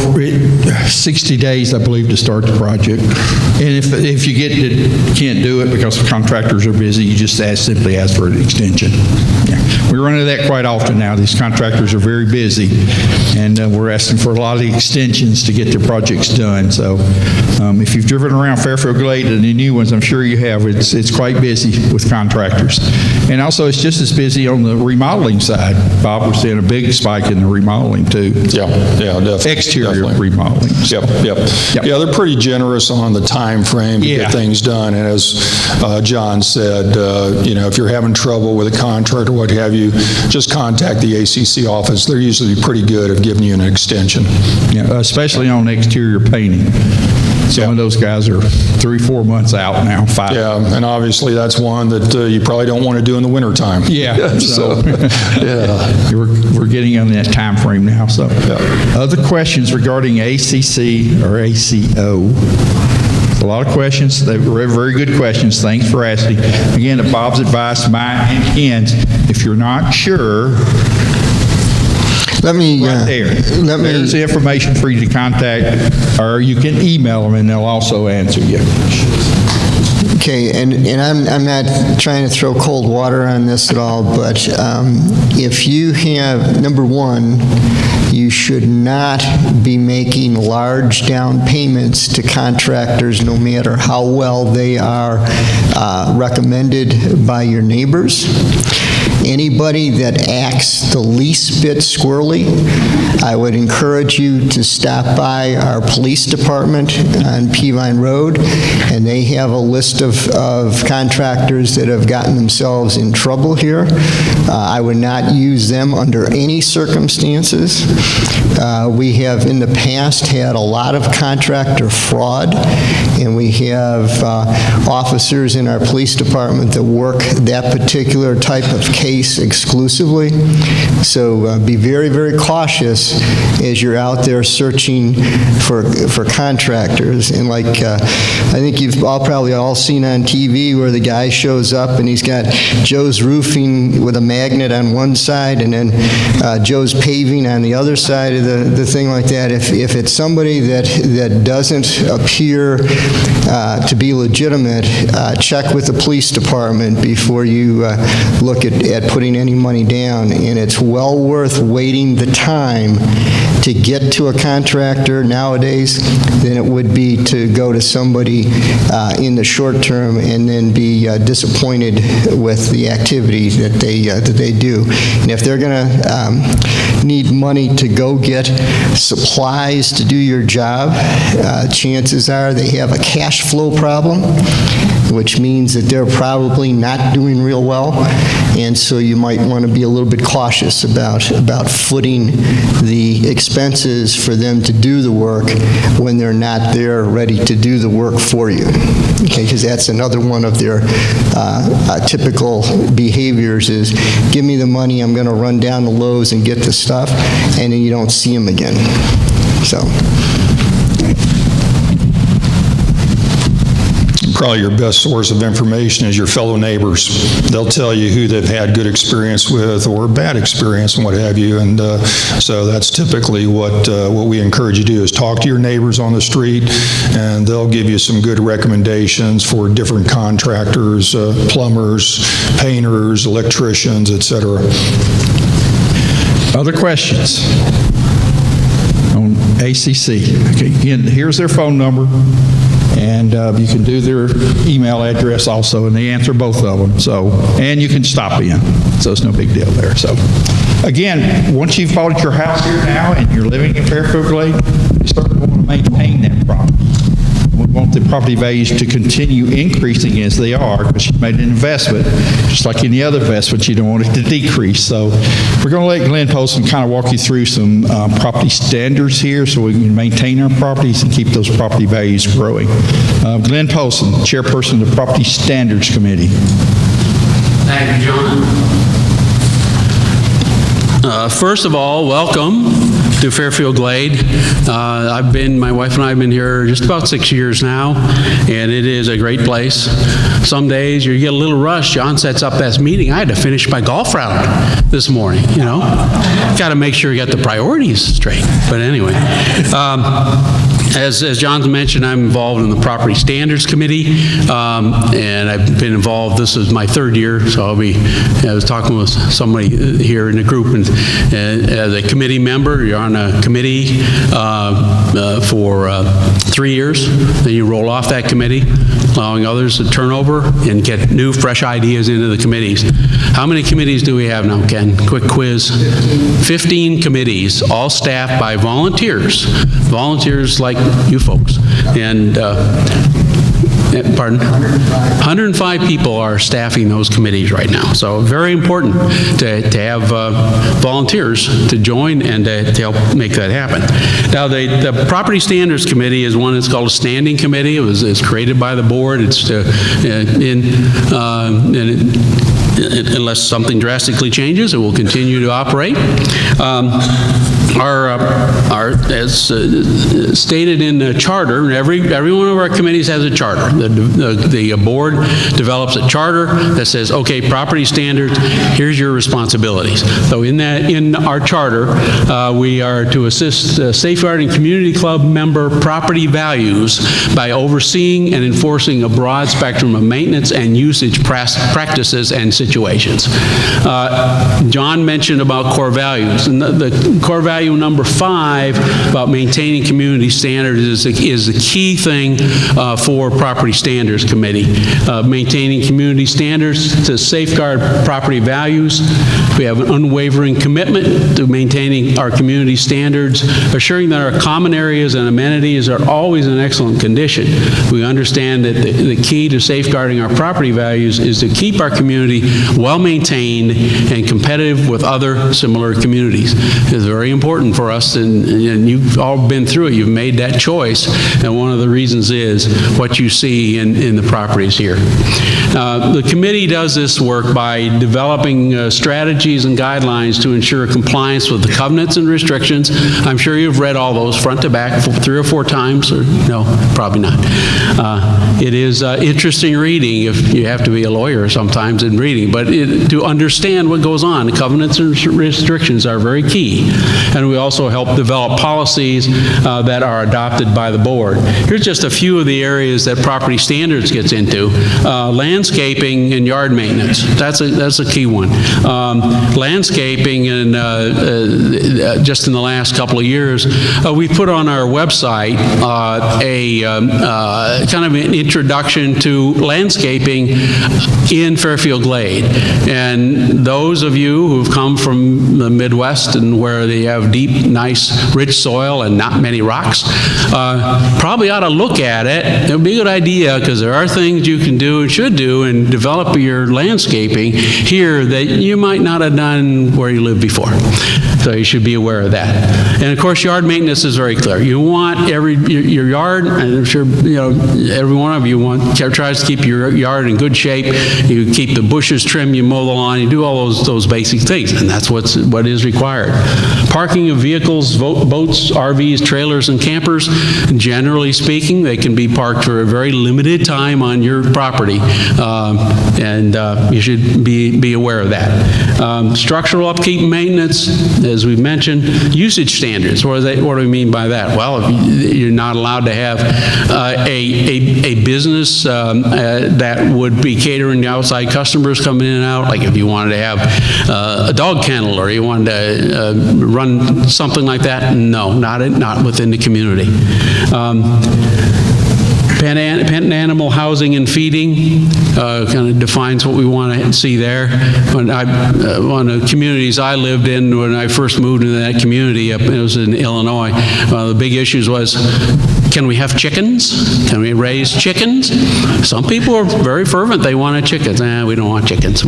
[SPEAKER 2] 60 days, I believe, to start the project. And if you can't do it because the contractors are busy, you just simply ask for an extension. Yeah. We run into that quite often now. These contractors are very busy, and we're asking for a lot of extensions to get their projects done. So if you've driven around Fairfield Glade and the new ones, I'm sure you have, it's quite busy with contractors. And also, it's just as busy on the remodeling side. Bob was seeing a big spike in the remodeling, too.
[SPEAKER 4] Yeah, definitely.
[SPEAKER 2] Exterior remodeling.
[SPEAKER 4] Yep. Yeah, they're pretty generous on the time frame to get things done. And as John said, if you're having trouble with a contract or what have you, just contact the ACC office. They're usually pretty good at giving you an extension.
[SPEAKER 2] Yeah, especially on exterior painting. Some of those guys are 3-4 months out now, 5.
[SPEAKER 4] Yeah, and obviously that's one that you probably don't want to do in the wintertime.
[SPEAKER 2] Yeah. So, yeah. We're getting on that time frame now. So, other questions regarding ACC or ACO? A lot of questions. They were very good questions. Thanks for asking. Again, at Bob's advice, mine and Ken's, if you're not sure, there's the information for you to contact, or you can email them and they'll also answer you.
[SPEAKER 3] Okay, and I'm not trying to throw cold water on this at all, but if you have, number one, you should not be making large down payments to contractors no matter how well they are recommended by your neighbors. Anybody that acts the least bit squirrely, I would encourage you to stop by our police department on Peavine Road, and they have a list of contractors that have gotten themselves in trouble here. I would not use them under any circumstances. We have in the past had a lot of contractor fraud, and we have officers in our police department that work that particular type of case PACE exclusively. So be very, very cautious as you're out there searching for contractors. And like, I think you've probably all seen on TV where the guy shows up and he's got Joe's Roofing with a magnet on one side and then Joe's Paving on the other side of the thing like that. If it's somebody that doesn't appear to be legitimate, check with the police department before you look at putting any money down. And it's well worth waiting the time to get to a contractor nowadays than it would be to go to somebody in the short term and then be disappointed with the activity that they do. And if they're going to need money to go get supplies to do your job, chances are they have a cash flow problem, which means that they're probably not doing real well. And so you might want to be a little bit cautious about footing the expenses for them to do the work when they're not there ready to do the work for you. Okay, because that's another one of their typical behaviors is, give me the money, I'm going to run down to Lowe's and get the stuff, and then you don't see them again. So.
[SPEAKER 4] Probably your best source of information is your fellow neighbors. They'll tell you who they've had good experience with or bad experience and what have you. And so that's typically what we encourage you to do is talk to your neighbors on the street, and they'll give you some good recommendations for different contractors, plumbers, painters, electricians, etc.
[SPEAKER 2] Other questions on ACC? Okay, again, here's their phone number. And you can do their email address also, and they answer both of them. So, and you can stop in. So it's no big deal there. So, again, once you've bought your house here now and you're living in Fairfield Glade, you start to want to maintain that property. We want the property values to continue increasing as they are, because you've made an investment. Just like any other investment, you don't want it to decrease. So we're going to let Glenn Poston kind of walk you through some property standards here so we can maintain our properties and keep those property values growing. Glenn Poston, Chairperson of the Property Standards Committee.
[SPEAKER 10] Thank you, John. First of all, welcome to Fairfield Glade. My wife and I have been here just about 6 years now, and it is a great place. Some days you get a little rush. John sets up that meeting. I had to finish my golf round this morning, you know. Got to make sure you got the priorities straight. But anyway, as John mentioned, I'm involved in the Property Standards Committee, and I've been involved, this is my third year, so I was talking with somebody here in the group, and as a committee member, you're on a committee for 3 years, then you roll off that committee, allowing others to turn over and get new, fresh ideas into the committees. How many committees do we have now, Ken? Quick quiz. 15 committees, all staffed by volunteers. Volunteers like you folks. And, pardon? 105 people are staffing those committees right now. So very important to have volunteers to join and to help make that happen. Now, the Property Standards Committee is one that's called a standing committee. It's created by the board. It's unless something drastically changes, it will continue to operate. As stated in the charter, every one of our committees has a charter. The board develops a charter that says, okay, property standards, here's your responsibilities. So in our charter, we are to assist safeguarding community club member property values by overseeing and enforcing a broad spectrum of maintenance and usage practices and situations. John mentioned about core values, and the core value number 5 about maintaining community standards is the key thing for Property Standards Committee. Maintaining community standards to safeguard property values. We have an unwavering commitment to maintaining our community standards, assuring that our common areas and amenities are always in excellent condition. We understand that the key to safeguarding our property values is to keep our community well-maintained, and competitive with other similar communities. It's very important for us, and you've all been through it. You've made that choice, and one of the reasons is what you see in the properties here. The committee does this work by developing strategies and guidelines to ensure compliance with the covenants and restrictions. I'm sure you've read all those front to back 3 or 4 times, or no, probably not. It is interesting reading if you have to be a lawyer sometimes in reading, but to understand what goes on, the covenants and restrictions are very key. And we also help develop policies that are adopted by the board. Here's just a few of the areas that property standards gets into. Landscaping and yard maintenance, that's a key one. Landscaping, and just in the last couple of years, we put on our website a kind of an introduction to landscaping in Fairfield Glade. And those of you who've come from the Midwest and where they have deep, nice, rich soil and not many rocks, probably ought to look at it. It would be a good idea, because there are things you can do and should do and develop your landscaping here that you might not have done where you lived before. So you should be aware of that. And of course, yard maintenance is very clear. You want your yard, and I'm sure every one of you tries to keep your yard in good shape. You keep the bushes trimmed, you mow the lawn, you do all those basic things, and that's what is required. Parking of vehicles, boats, RVs, trailers, and campers. Generally speaking, they can be parked for a very limited time on your property, and you should be aware of that. Structural upkeep and maintenance, as we mentioned. Usage standards, what do we mean by that? Well, you're not allowed to have a business that would be catering to outside customers coming in and out, like if you wanted to have a dog kennel or you wanted to run something like that. No, not within the community. Pet animal housing and feeding kind of defines what we want to see there. One of the communities I lived in when I first moved into that community, it was in Illinois, one of the big issues was, can we have chickens? Can we raise chickens? Some people are very fervent. They want chickens. We don't want chickens.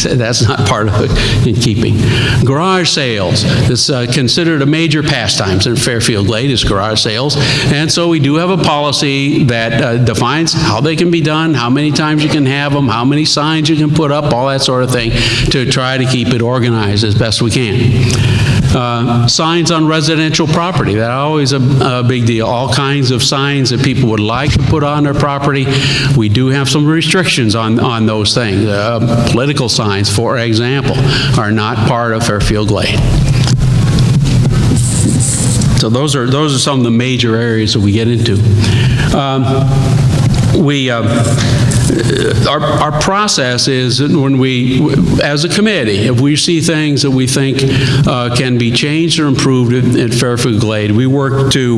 [SPEAKER 10] That's not part of it in keeping. Garage sales. It's considered a major pastime in Fairfield Glade is garage sales. And so we do have a policy that defines how they can be done, how many times you can have them, how many signs you can put up, all that sort of thing, to try to keep it organized as best we can. Signs on residential property, that's always a big deal. All kinds of signs that people would like to put on their property. We do have some restrictions on those things. Political signs, for example, are not part of Fairfield Glade. So those are some of the major areas that we get into. Our process is when we, as a committee, if we see things that we think can be changed or improved at Fairfield Glade, we work to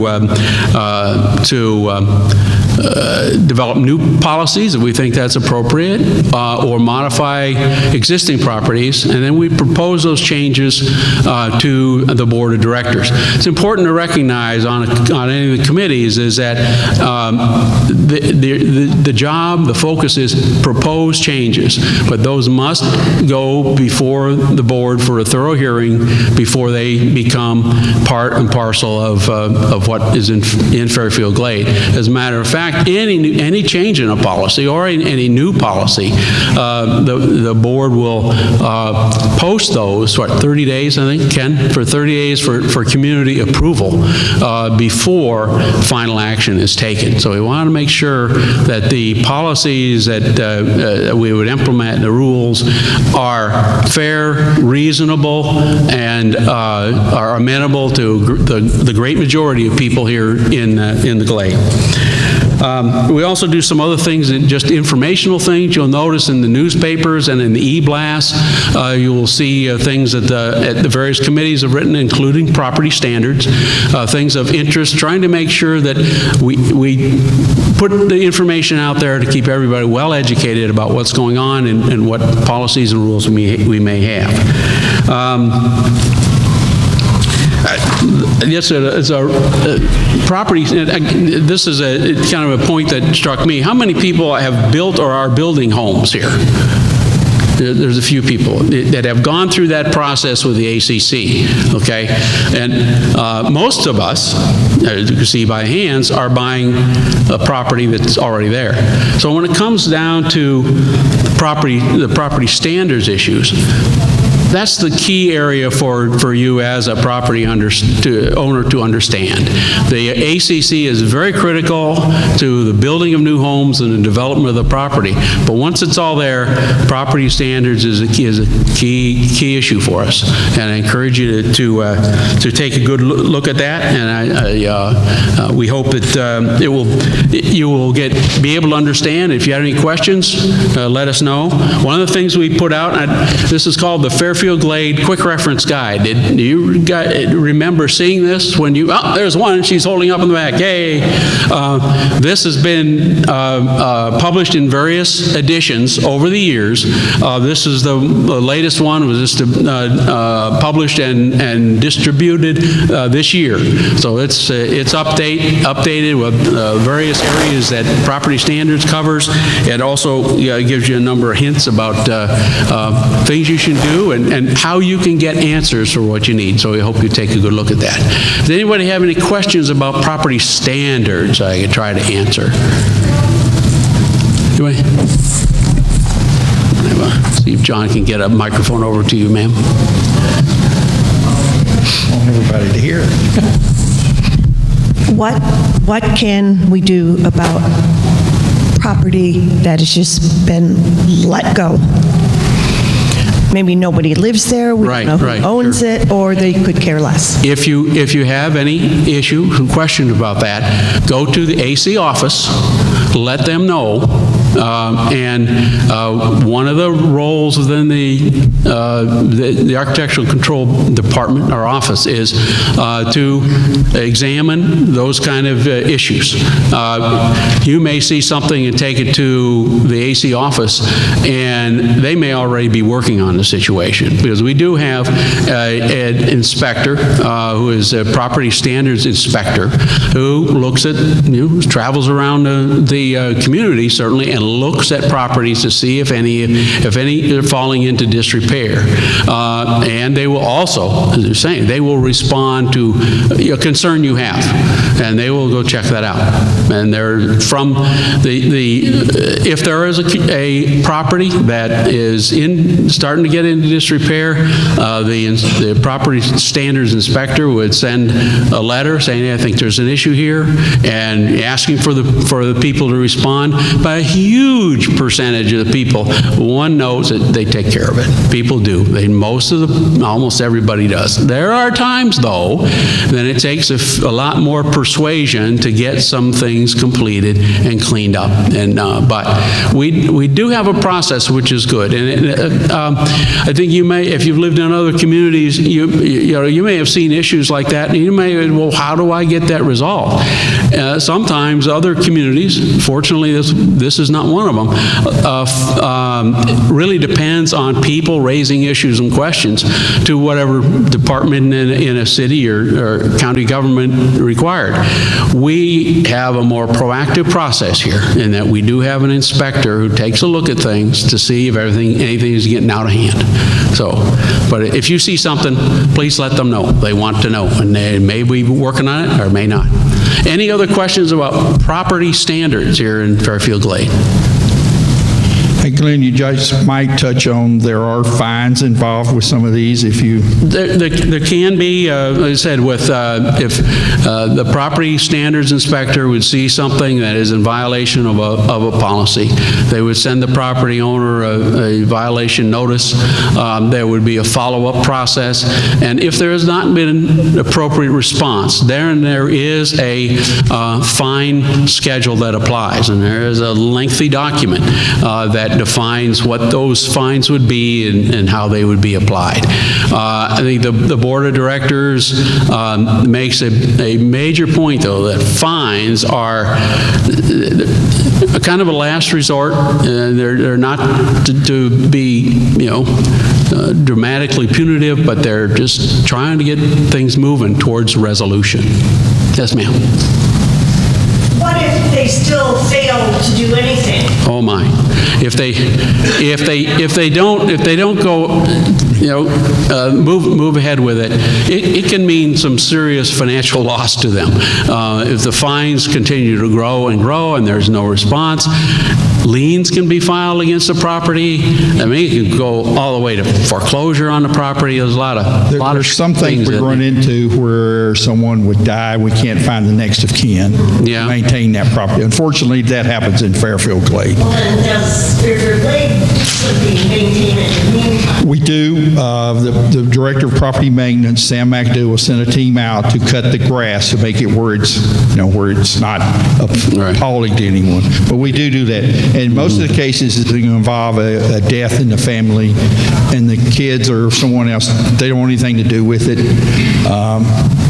[SPEAKER 10] develop new policies if we think that's appropriate, or modify existing properties, and then we propose those changes to the board of directors. It's important to recognize on any of the committees is that the job, the focus is propose changes, but those must go before the board for a thorough hearing before they become part and parcel of what is in Fairfield Glade. As a matter of fact, any change in a policy or any new policy, the board will post those, 30 days, I think, Ken? For 30 days for community approval before final action is taken. So we want to make sure that the policies that we would implement, the rules, are fair, reasonable, and are amenable to the great majority of people here in the Glade. We also do some other things, just informational things. You'll notice in the newspapers and in the e-blasts, you will see things that the various committees have written, including property standards, things of interest, trying to make sure that we put the information out there to keep everybody well educated about what's going on and what policies and rules we may have. Yes, it's a property. This is kind of a point that struck me. How many people have built or are building homes here? There's a few people that have gone through that process with the ACC, okay? And most of us, as you can see by hands, are buying a property that's already there. So when it comes down to the property standards issues, that's the key area for you as a property owner to understand. The ACC is very critical to the building of new homes and the development of the property. But once it's all there, property standards is a key issue for us. And I encourage you to take a good look at that. And we hope that you will be able to understand. If you have any questions, let us know. One of the things we put out, this is called the Fairfield Glade Quick Reference Guide. Do you remember seeing this when you, there's one, she's holding up in the back, yay. This has been published in various editions over the years. This is the latest one, was just published and distributed this year. So it's updated with various areas that property standards covers. It also gives you a number of hints about things you should do and how you can get answers for what you need. So we hope you take a good look at that. Does anybody have any questions about property standards I could try to answer? Anyway, see if John can get a microphone over to you, ma'am.
[SPEAKER 2] I want everybody to hear it.
[SPEAKER 7] What can we do about property that has just been let go? Maybe nobody lives there, we don't know who owns it, or they could care less.
[SPEAKER 10] If you have any issue, question about that, go to the AC office, let them know, and one of the roles within the Architectural Control Department, our office, is to examine those kind of issues. You may see something and take it to the AC office, and they may already be working on the situation, because we do have an inspector who is a property standards inspector who looks at, travels around the community certainly, and looks at properties to see if any are falling into disrepair. And they will also, as they're saying, they will respond to a concern you have, and they will go check that out. And they're from if there is a property that is starting to get into disrepair, the property standards inspector would send a letter saying, hey, I think there's an issue here, and asking for the people to respond. By a huge percentage of the people, one knows that they take care of it. People do. Almost everybody does. There are times, though, that it takes a lot more persuasion to get some things completed and cleaned up. And but we do have a process which is good. And I think you may, if you've lived in other communities, you may have seen issues like that, and you may, well, how do I get that resolved? Sometimes other communities, fortunately this is not one of them, really depends on people raising issues and questions to whatever department in a city or county government required. We have a more proactive process here, in that we do have an inspector who takes a look at things to see if anything is getting out of hand. So, but if you see something, please let them know. They want to know, and they may be working on it or may not. Any other questions about property standards here in Fairfield Glade?
[SPEAKER 2] Hey, Glenn, you just might touch on, there are fines involved with some of these if you...
[SPEAKER 10] There can be, like I said, with if the property standards inspector would see something that is in violation of a policy, they would send the property owner a violation notice. There would be a follow-up process, and if there has not been an appropriate response, there is a fine schedule that applies, and there is a lengthy document that defines what those fines would be and how they would be applied. I think the board of directors makes a major point, though, that fines are kind of a last resort. They're not to be, dramatically punitive, but they're just trying to get things moving towards resolution. Yes, ma'am.
[SPEAKER 7] What if they still fail to do anything?
[SPEAKER 10] Oh my. if they don't go, move ahead with it, it can mean some serious financial loss to them. If the fines continue to grow and there's no response, liens can be filed against the property. I mean, it can go all the way to foreclosure on the property. There's a lot of
[SPEAKER 2] There's some things we run into where someone would die, we can't find the next of kin to maintain that property. Unfortunately, that happens in Fairfield Glade.
[SPEAKER 16] Well, and does Fairfield Glade maintain it in the meantime?
[SPEAKER 2] We do. The Director of Property Maintenance, Sam McAdoo, will send a team out to cut the grass to make it where it's not appalling to anyone. But we do that. And most of the cases is going to involve a death in the family, and the kids or someone else, they don't want anything to do with it.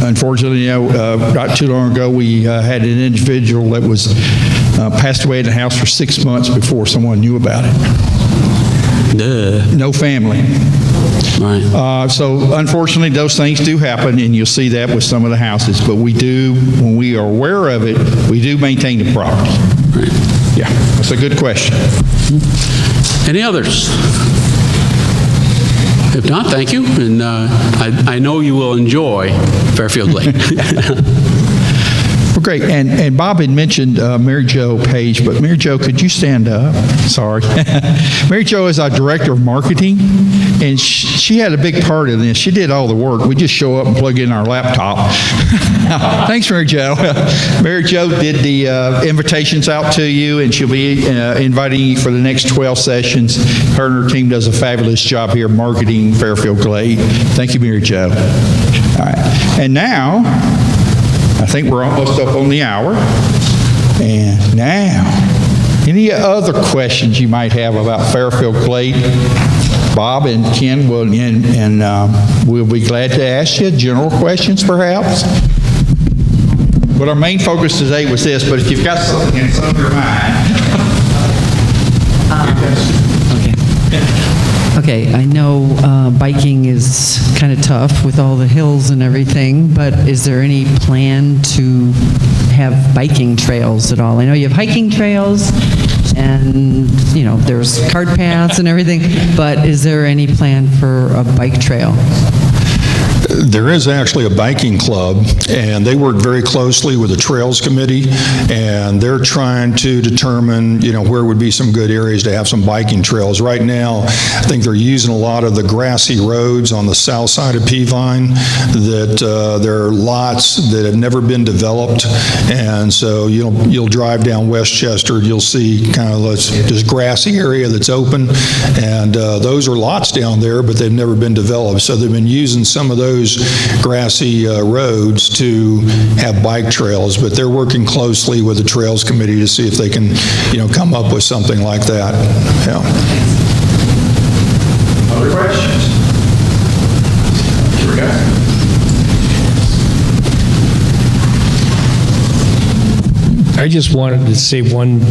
[SPEAKER 2] Unfortunately, not too long ago, we had an individual that was passed away in the house for 6 months before someone knew about it. No family.
[SPEAKER 10] Right.
[SPEAKER 2] So unfortunately, those things do happen, and you'll see that with some of the houses. But we do, when we are aware of it, we do maintain the property.
[SPEAKER 10] Right.
[SPEAKER 2] Yeah, that's a good question.
[SPEAKER 10] Any others? If not, thank you, and I know you will enjoy Fairfield Glade.
[SPEAKER 2] Well, great. And Bob had mentioned Mary Jo Page, but Mary Jo, could you stand up? Sorry. Mary Jo is our Director of Marketing, and she had a big part in this. She did all the work. We just show up and plug in our laptop. Thanks, Mary Jo. Mary Jo did the invitations out to you, and she'll be inviting you for the next 12 sessions. Her and her team does a fabulous job here marketing Fairfield Glade. Thank you, Mary Jo. All right. And now, I think we're almost up on the hour. And now, any other questions you might have about Fairfield Glade? Bob and Ken will, we'll be glad to ask you general questions, perhaps. But our main focus today was this, but if you've got something that's on your mind.
[SPEAKER 17] Okay, I know biking is kind of tough with all the hills and everything, but is there any plan to have biking trails at all? I know you have hiking trails and, there's cart paths and everything, but is there any plan for a bike trail?
[SPEAKER 4] There is actually a biking club, and they work very closely with the Trails Committee, and they're trying to determine, where would be some good areas to have some biking trails. Right now, I think they're using a lot of the grassy roads on the south side of Peavine, that there are lots that have never been developed, and so you'll drive down Westchester, you'll see kind of this grassy area that's open, and those are lots down there, but they've never been developed. So they've been using some of those grassy roads to have bike trails, but they're working closely with the Trails Committee to see if they can, come up with something like that. Yeah.
[SPEAKER 1] Other questions? Here we go.
[SPEAKER 15] I just wanted to say one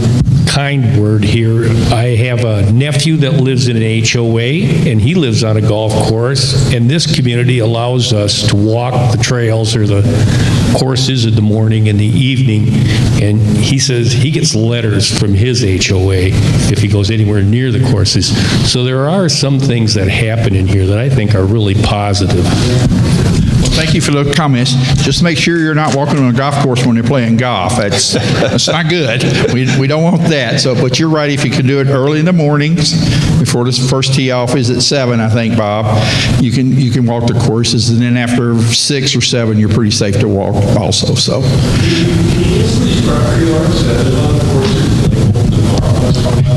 [SPEAKER 15] kind word here. I have a nephew that lives in an HOA, and he lives on a golf course, and this community allows us to walk the trails or the courses in the morning and the evening, and he says he gets letters from his HOA if he goes anywhere near the courses. So there are some things that happen in here that I think are really positive.
[SPEAKER 2] Well, thank you for the comments. Just make sure you're not walking on a golf course when you're playing golf. That's not good. We don't want that. So, but you're right. If you can do it early in the mornings, before the first tee off is at 7, I think, Bob, you can walk the courses, and then after 6 or 7, you're pretty safe to walk also. So.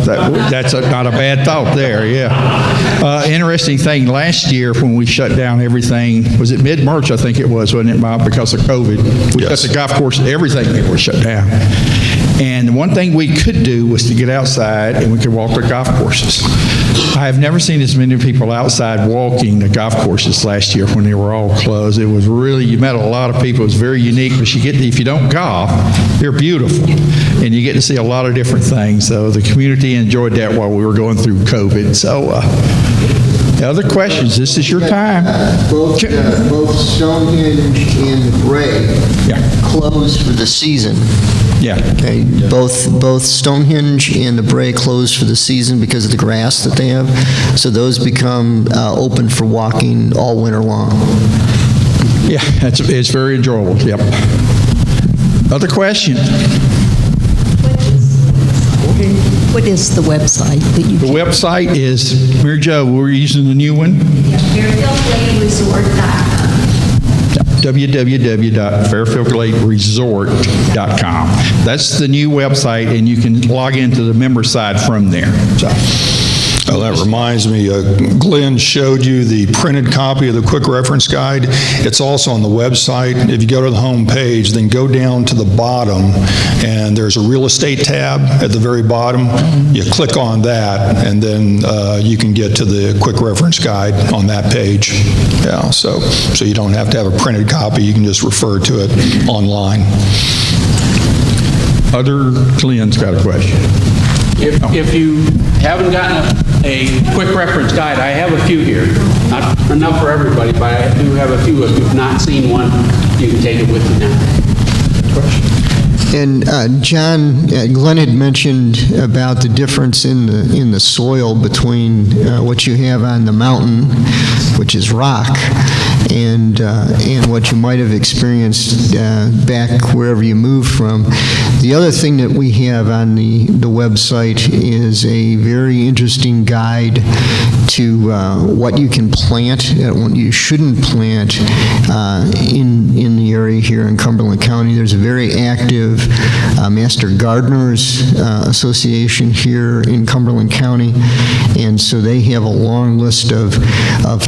[SPEAKER 2] That's not a bad thought there, yeah. Interesting thing, last year when we shut down everything, was it mid-March, I think it was, wasn't it, Bob, because of COVID? We cut the golf course, everything was shut down. And the one thing we could do was to get outside and we could walk the golf courses. I have never seen as many people outside walking the golf courses last year when they were all closed. It was really, you met a lot of people. It was very unique, but if you don't golf, they're beautiful. And you get to see a lot of different things. So the community enjoyed that while we were going through COVID. So Other questions? This is your time.
[SPEAKER 3] Both Stonehenge and the Bray close for the season.
[SPEAKER 2] Yeah.
[SPEAKER 3] Okay. Both Stonehenge and the Bray close for the season because of the grass that they have. So those become open for walking all winter long.
[SPEAKER 2] Yeah, it's very enjoyable. Yep. Other questions?
[SPEAKER 18] What is the website that you?
[SPEAKER 2] The website is, Mary Jo, we're using the new one?
[SPEAKER 5] FairfieldGladeResort.com.
[SPEAKER 2] www.fairfieldgladeresort.com. That's the new website, and you can log into the member side from there. So.
[SPEAKER 4] Oh, that reminds me, Glenn showed you the printed copy of the quick reference guide. It's also on the website. If you go to the home page, then go down to the bottom, and there's a real estate tab at the very bottom. You click on that, and then you can get to the quick reference guide on that page. Yeah, so you don't have to have a printed copy. You can just refer to it online.
[SPEAKER 2] Glenn's got a question.
[SPEAKER 10] If you haven't gotten a quick reference guide, I have a few here. Not enough for everybody, but I do have a few. If you've not seen one, you can take it with you now.
[SPEAKER 3] And John, Glenn had mentioned about the difference in the soil between what you have on the mountain, which is rock, and what you might have experienced back wherever you moved from. The other thing that we have on the website is a very interesting guide to what you can plant and what you shouldn't plant in the area here in Cumberland County. There's a very active Master Gardeners Association here in Cumberland County, and so they have a long list of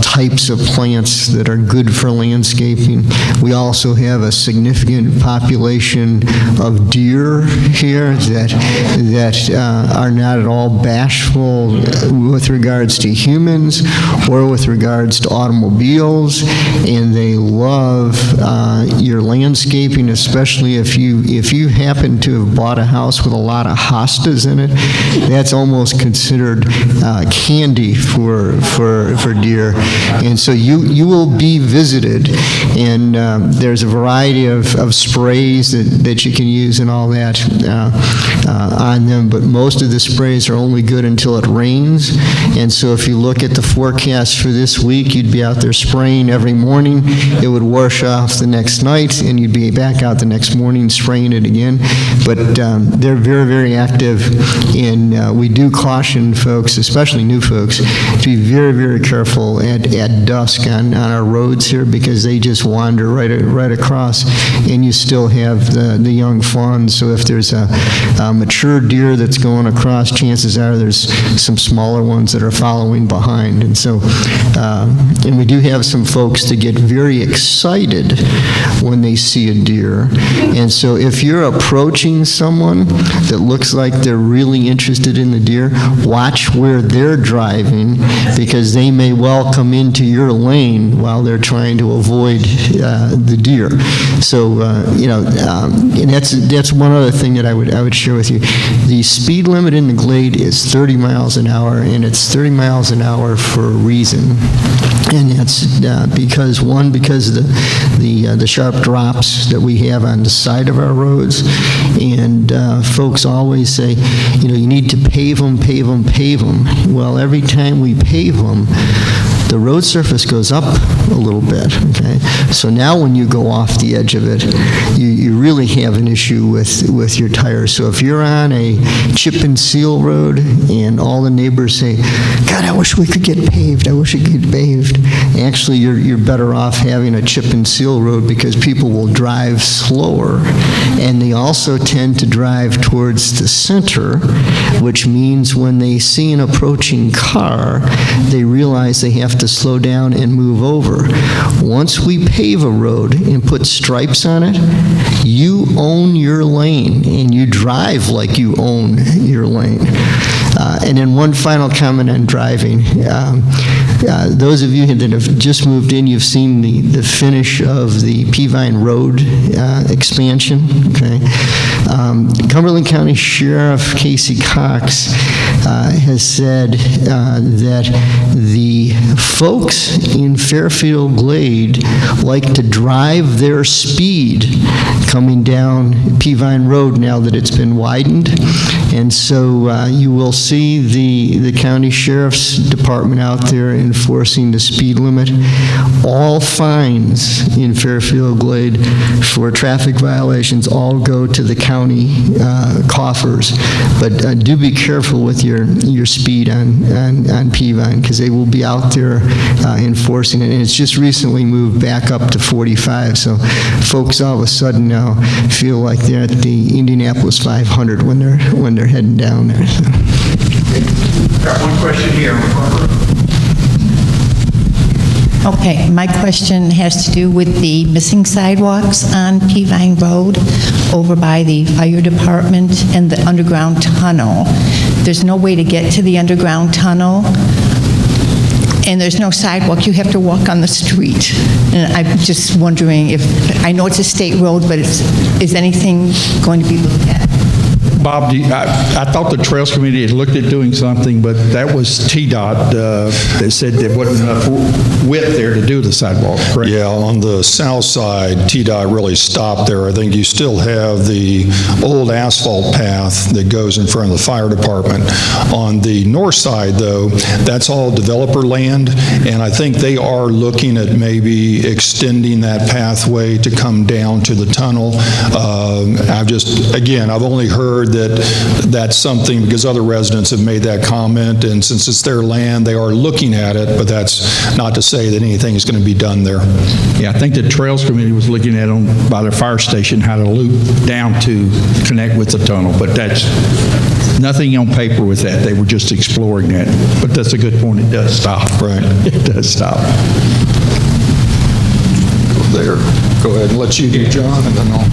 [SPEAKER 3] types of plants that are good for landscaping. We also have a significant population of deer here that are not at all bashful with regards to humans or with regards to automobiles, and they love your landscaping, especially if you happen to have bought a house with a lot of hostas in it. That's almost considered candy for deer, and so you will be visited, and there's a variety of sprays that you can use and all that on them, but most of the sprays are only good until it rains, and so if you look at the forecast for this week, you'd be out there spraying every morning. It would wash off the next night, and you'd be back out the next morning spraying it again. But they're very, very active, and we do caution folks, especially new folks, to be very, very careful at dusk on our roads here, because they just wander right across, and you still have the young fawns. So if there's a mature deer that's going across, chances are there's some smaller ones that are following behind. And so, and we do have some folks that get very excited when they see a deer. And so if you're approaching someone that looks like they're really interested in the deer, watch where they're driving, because they may well come into your lane while they're trying to avoid the deer. So, and that's one other thing that I would share with you. The speed limit in the Glade is 30 miles an hour, and it's 30 miles an hour for a reason. And that's because of the sharp drops that we have on the side of our roads. And folks always say, you need to pave them, pave them, pave them. Well, every time we pave them, the road surface goes up a little bit, okay? So now when you go off the edge of it, you really have an issue with your tires. So if you're on a chip and seal road and all the neighbors say, God, I wish we could get paved, I wish it could get paved, actually you're better off having a chip and seal road, because people will drive slower, and they also tend to drive towards the center, which means when they see an approaching car, they realize they have to slow down and move over. Once we pave a road and put stripes on it, you own your lane, and you drive like you own your lane. And then one final comment on driving. Those of you that have just moved in, you've seen the finish of the Peavine Road expansion. Okay, Cumberland County Sheriff Casey Cox has said that the folks in Fairfield Glade like to drive their speed coming down Peavine Road now that it's been widened. And so you will see the county sheriff's department out there enforcing the speed limit. All fines in Fairfield Glade for traffic violations all go to the county coffers. But do be careful with your speed on Peavine, because they will be out there enforcing it. And it's just recently moved back up to 45. So folks all of a sudden now feel like they're at the Indianapolis 500 when they're heading down there.
[SPEAKER 1] Got one question here.
[SPEAKER 19] Okay, my question has to do with the missing sidewalks on Peavine Road over by the fire department and the underground tunnel. There's no way to get to the underground tunnel, and there's no sidewalk. You have to walk on the street. And I'm just wondering if, I know it's a state road, but is anything going to be looked at?
[SPEAKER 2] Bob, I thought the Trails Committee had looked at doing something, but that was TDOT that said there wasn't enough width there to do the sidewalk, correct?
[SPEAKER 4] Yeah, on the south side, TDOT really stopped there. I think you still have the old asphalt path that goes in front of the fire department. On the north side, though, that's all developer land, and I think they are looking at maybe extending that pathway to come down to the tunnel. I've only heard that that's something, because other residents have made that comment, and since it's their land, they are looking at it, but that's not to say that anything is going to be done there.
[SPEAKER 2] Yeah, I think the Trails Committee was looking at by their fire station how to loop down to connect with the tunnel, but that's nothing on paper with that. They were just exploring that. But that's a good point. It does stop.
[SPEAKER 4] Right.
[SPEAKER 2] It does stop.
[SPEAKER 4] There. Go ahead and let you do, John, and then I'll...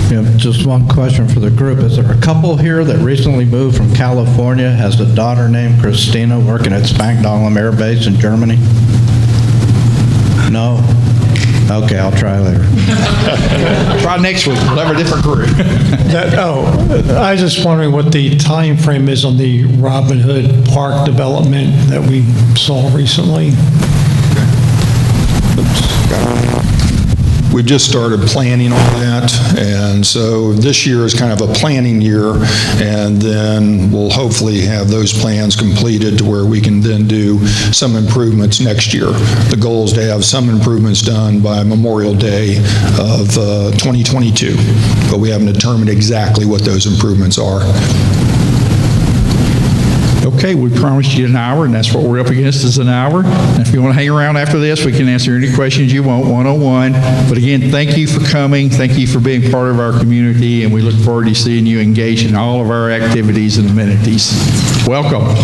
[SPEAKER 20] Yeah, just one question for the group. Is there a couple here that recently moved from California, has a daughter named Christina working at Spangdahlem Air Base in Germany? No? Okay, I'll try later.
[SPEAKER 2] Try next week. We'll have a different group.
[SPEAKER 6] I was just wondering what the time frame is on the Robin Hood Park development that we saw recently.
[SPEAKER 4] We've just started planning on that, and so this year is kind of a planning year, and then we'll hopefully have those plans completed to where we can then do some improvements next year. The goal is to have some improvements done by Memorial Day of 2022, but we haven't determined exactly what those improvements are.
[SPEAKER 2] Okay, we promised you an hour, and that's what we're up against is an hour. And if you want to hang around after this, we can answer any questions you want one-on-one. But again, thank you for coming. Thank you for being part of our community, and we look forward to seeing you engaged in all of our activities and amenities. Welcome.